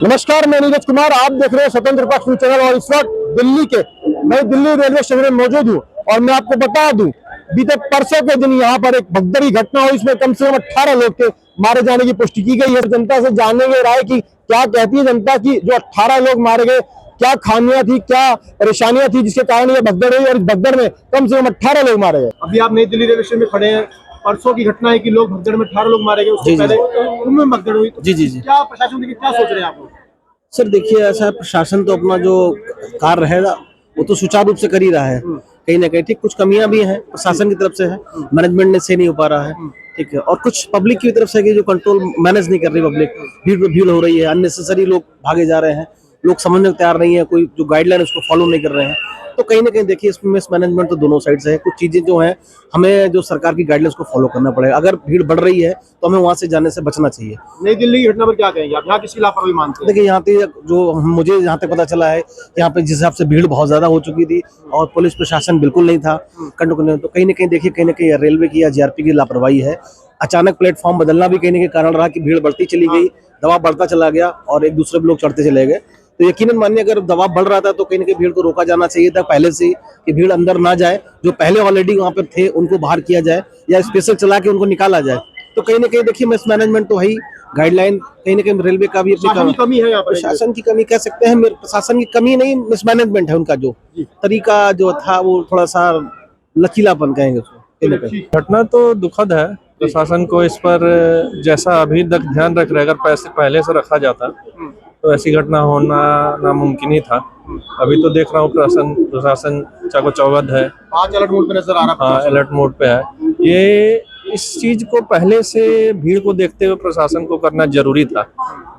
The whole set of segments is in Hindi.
नमस्कार, मैं नीरज कुमार। आप देख रहे हैं स्वतंत्र पक्ष न्यूज चैनल और इस वक्त दिल्ली के मैं दिल्ली रेलवे स्टेशन में मौजूद हूँ और मैं आपको बता दूं, बीते परसों के दिन यहाँ पर एक भगदड़ी घटना हुई। इसमें कम से कम 18 लोग के मारे जाने की पुष्टि की गई है। जनता से जानेंगे राय की क्या कहती है जनता की जो 18 लोग मारे गए, क्या खामियां थी, क्या परेशानियां थी जिसके कारण ये भगदड़ हुई और इस भगदड़ में कम से कम 18 लोग मारे गए। अभी आप नई दिल्ली रेलवे स्टेशन में खड़े हैं। परसों की घटना है कि लोग भगदड़ में 18 लोग मारे गए। उससे पहले कुंभ में भगदड़ हुई तो जी। क्या प्रशासन देखिए क्या सोच रहे हैं आप लोग? सर देखिए, ऐसा है, प्रशासन तो अपना जो कार्य है वो तो सुचारू रूप से कर ही रहा है। कहीं ना कहीं ठीक कुछ कमियां भी हैं प्रशासन की तरफ से है, मैनेजमेंट ने से नहीं हो पा रहा है, ठीक है। और कुछ पब्लिक की तरफ से कि जो कंट्रोल मैनेज नहीं कर रही, पब्लिक भीड़ हो रही है, अननेसेसरी लोग भागे जा रहे हैं, लोग समझने को तैयार नहीं है, कोई जो गाइडलाइन उसको फॉलो नहीं कर रहे हैं। तो कहीं ना कहीं देखिए इसमें मिसमैनेजमेंट तो दोनों साइड से है। कुछ चीजें जो है हमें जो सरकार की गाइडलाइंस को फॉलो करना पड़ेगा। अगर भीड़ बढ़ रही है तो हमें वहां से जाने से बचना चाहिए। नई दिल्ली की घटना पर क्या कहेंगे आप? यहाँ किसकी लापरवाही मानते हैं? देखिए यहाँ पे जो मुझे जहाँ तक पता चला है, यहाँ पे जिस हिसाब से भीड़ बहुत ज्यादा हो चुकी थी और पुलिस प्रशासन बिल्कुल नहीं था कंट्रोल, तो कहीं ना कहीं रेलवे की या जीआरपी की लापरवाही है। अचानक प्लेटफॉर्म बदलना भी कहीं ना कहीं कारण रहा कि भीड़ बढ़ती चली गई, दबाव बढ़ता चला गया और एक दूसरे पे लोग चढ़ते चले गए। तो यकीनन मानिए अगर दबाव बढ़ रहा था तो कहीं ना कहीं भीड़ को रोका जाना चाहिए था पहले से ही, कि भीड़ अंदर ना जाए। जो पहले ऑलरेडी वहां पर थे उनको बाहर किया जाए या स्पेशल चला के उनको निकाला जाए। तो कहीं ना कहीं देखिए मिसमैनेजमेंट तो है ही, गाइडलाइन कहीं ना कहीं रेलवे का भी अपनी कमी है यहाँ पर। प्रशासन की कमी कह सकते हैं, प्रशासन की कमी नहीं, मिसमैनेजमेंट है। उनका जो तरीका जो था वो थोड़ा सा लचीलापन कहेंगे उसको। घटना तो दुखद है। प्रशासन को इस पर जैसा अभी तक ध्यान रख रहे, अगर पैसे पहले से रखा जाता तो ऐसी घटना होना नामुमकिन ही था। अभी तो देख रहा हूँ प्रशासन चाको चौबंद है। आज अलर्ट मोड पे नजर आ रहा है। हाँ, अलर्ट मोड पे है। ये इस चीज को पहले से भीड़ को देखते हुए प्रशासन को करना जरूरी था।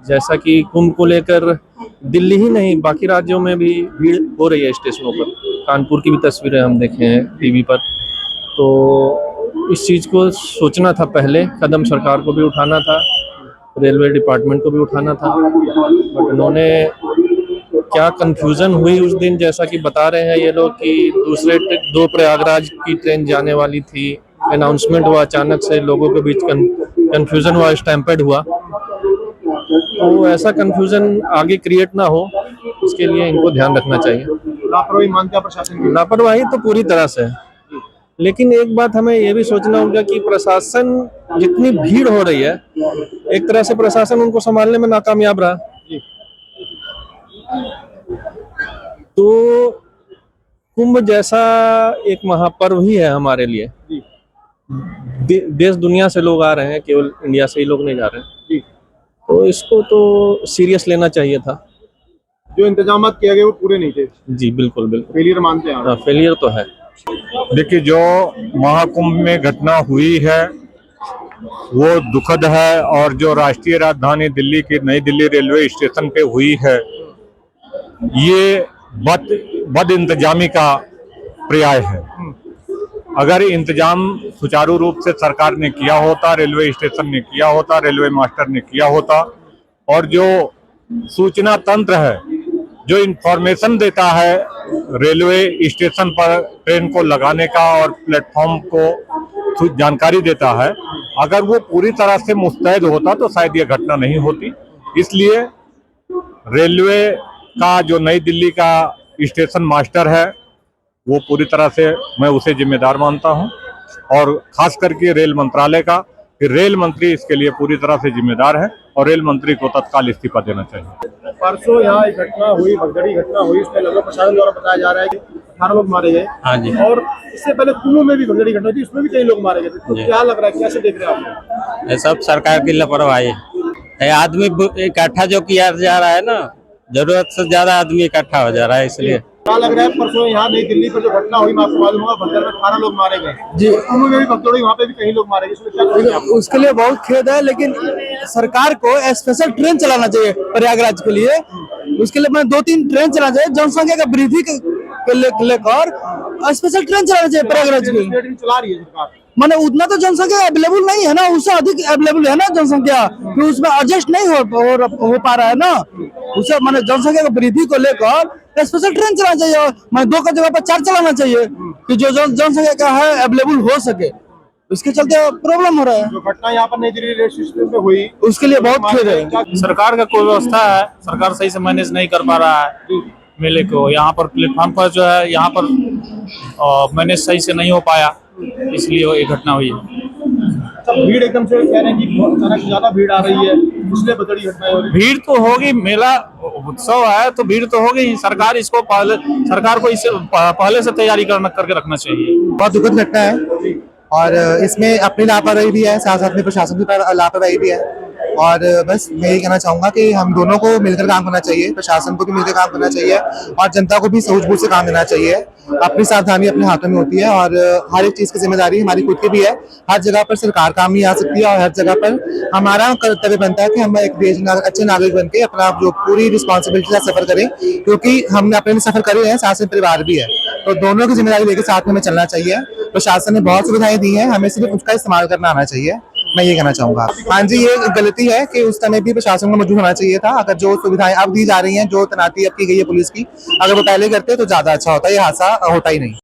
जैसा कि कुंभ को लेकर दिल्ली ही नहीं बाकी राज्यों में भी भीड़ हो रही है स्टेशनों पर। कानपुर की भी तस्वीरें हम देखे हैं टीवी पर। तो इस चीज को सोचना था, पहले कदम सरकार को भी उठाना था, रेलवे डिपार्टमेंट को भी उठाना था। बट उन्होंने क्या कंफ्यूजन हुई उस दिन, जैसा कि बता रहे हैं ये लोग कि दो प्रयागराज की ट्रेन जाने वाली थी, अनाउंसमेंट हुआ, अचानक से लोगों के बीच कंफ्यूजन हुआ, स्टैम्पेड हुआ। तो ऐसा कंफ्यूजन आगे क्रिएट ना हो, इसके लिए इनको ध्यान रखना चाहिए। लापरवाही मानते हैं प्रशासन की? लापरवाही तो पूरी तरह से है, लेकिन एक बात हमें ये भी सोचना होगा कि प्रशासन जितनी भीड़ हो रही है, एक तरह से प्रशासन उनको संभालने में नाकामयाब रहा। तो कुंभ जैसा एक महापर्व ही है हमारे लिए। देश दुनिया से लोग आ रहे हैं, केवल इंडिया से ही लोग नहीं जा रहे हैं। तो इसको तो सीरियस लेना चाहिए था। जो इंतजाम किए गए वो पूरे नहीं थे। जी बिल्कुल बिल्कुल, फेलियर मानते हैं आप? फेलियर तो है। देखिए, जो महाकुंभ में घटना हुई है वो दुखद है, और जो राष्ट्रीय राजधानी दिल्ली की नई दिल्ली रेलवे स्टेशन पे हुई है ये बद इंतजामी का पर्याय है। अगर इंतजाम सुचारू रूप से सरकार ने किया होता, रेलवे स्टेशन ने किया होता, रेलवे मास्टर ने किया होता, और जो सूचना तंत्र है, जो इंफॉर्मेशन देता है रेलवे स्टेशन पर ट्रेन को लगाने का और प्लेटफॉर्म को जानकारी देता है, अगर वो पूरी तरह से मुस्तैद होता तो शायद ये घटना नहीं होती। इसलिए रेलवे का जो नई दिल्ली का स्टेशन मास्टर है वो पूरी तरह से मैं उसे जिम्मेदार मानता हूं, और खास करके रेल मंत्रालय का, कि रेल मंत्री इसके लिए पूरी तरह से जिम्मेदार है और रेल मंत्री को तत्काल इस्तीफा देना चाहिए। परसों यहाँ एक घटना हुई, भगदड़ी घटना हुई, इसमें लगभग प्रशासन द्वारा बताया जा रहा है कि 18 लोग मारे गए। हाँ जी। और इससे पहले कुल्लू में भी भगदड़ी घटना थी, उसमें भी कई लोग मारे गए थे। तो क्या लग रहा है, कैसे देख रहे हैं आप? ये सब सरकार की लापरवाही है। आदमी इकट्ठा जो किया जा रहा है ना, जरूरत से ज्यादा आदमी इकट्ठा हो जा रहा है, इसलिए। क्या लग रहा है परसों यहाँ नई दिल्ली पर जो घटना हुई, मैं आपको मालूम होगा, भगदड़ में 18 लोग मारे गए जी। कुल्लू में भी भगदड़ हुई, वहाँ पे भी कई लोग मारे गए। इसमें क्या कहेंगे आप? उसके लिए बहुत खेद है, लेकिन सरकार को स्पेशल ट्रेन चलाना चाहिए प्रयागराज के लिए। उसके लिए मैं 2-3 ट्रेन चलाना चाहिए, जनसंख्या का वृद्धि के लेकर स्पेशल ट्रेन चलाना चाहिए प्रयागराज के लिए। चला रही है सरकार, माने उतना तो जनसंख्या अवेलेबल नहीं है ना, उससे अधिक अवेलेबल है ना जनसंख्या, फिर उसमें एडजस्ट नहीं हो पा रहा है ना। उसे माने जनसंख्या की वृद्धि को लेकर स्पेशल ट्रेन चलाना चाहिए, माने 2 की जगह पर 4 चलाना चाहिए कि जो जनसंख्या का है अवेलेबल हो सके। उसके चलते प्रॉब्लम हो रहा है, जो घटना यहाँ पर नई दिल्ली रेलवे स्टेशन पे हुई, उसके लिए बहुत खेद है। सरकार का कोई व्यवस्था है, सरकार सही से मैनेज नहीं कर पा रहा है मेले को। यहाँ पर प्लेटफॉर्म पर जो है यहाँ पर मैनेज सही से नहीं हो पाया, इसलिए ये घटना हुई है। सब भीड़ एकदम से कह रहे हैं कि बहुत अचानक ज्यादा भीड़ आ रही है, इसलिए बड़ी घटना हो रही है। भीड़ तो होगी, मेला उत्सव है तो भीड़ तो होगी। सरकार को इसे पहले से तैयारी करके रखना चाहिए। बहुत दुखद घटना है और इसमें अपनी लापरवाही भी है, साथ साथ में प्रशासन की लापरवाही भी है। और बस मैं यही कहना चाहूंगा कि हम दोनों को मिलकर काम करना चाहिए, प्रशासन को भी मिलकर काम करना चाहिए और जनता को भी सूझबूझ से काम देना चाहिए। अपनी सावधानी अपने हाथों में होती है और हर एक चीज की जिम्मेदारी हमारी खुद की भी है। हर जगह पर सरकार काम नहीं आ सकती है और हर जगह पर हमारा कर्तव्य बनता है कि हम एक अच्छे नागरिक बन के अपना जो पूरी रिस्पॉन्सिबिलिटी से सफर करें, क्योंकि हमने अपने सफर करे हैं, साथ में परिवार भी है, तो दोनों की जिम्मेदारी लेकर साथ में हमें चलना चाहिए। प्रशासन ने बहुत सुविधाएं दी हैं, हमें सिर्फ उसका इस्तेमाल करना आना चाहिए, मैं ये कहना चाहूंगा। हाँ जी, ये गलती है कि उस समय भी प्रशासन को मौजूद होना चाहिए था। अगर जो सुविधाएं अब दी जा रही हैं, जो तैनाती अब की गई है पुलिस की, अगर वो पहले करते तो ज्यादा अच्छा होता, ये हादसा होता ही नहीं।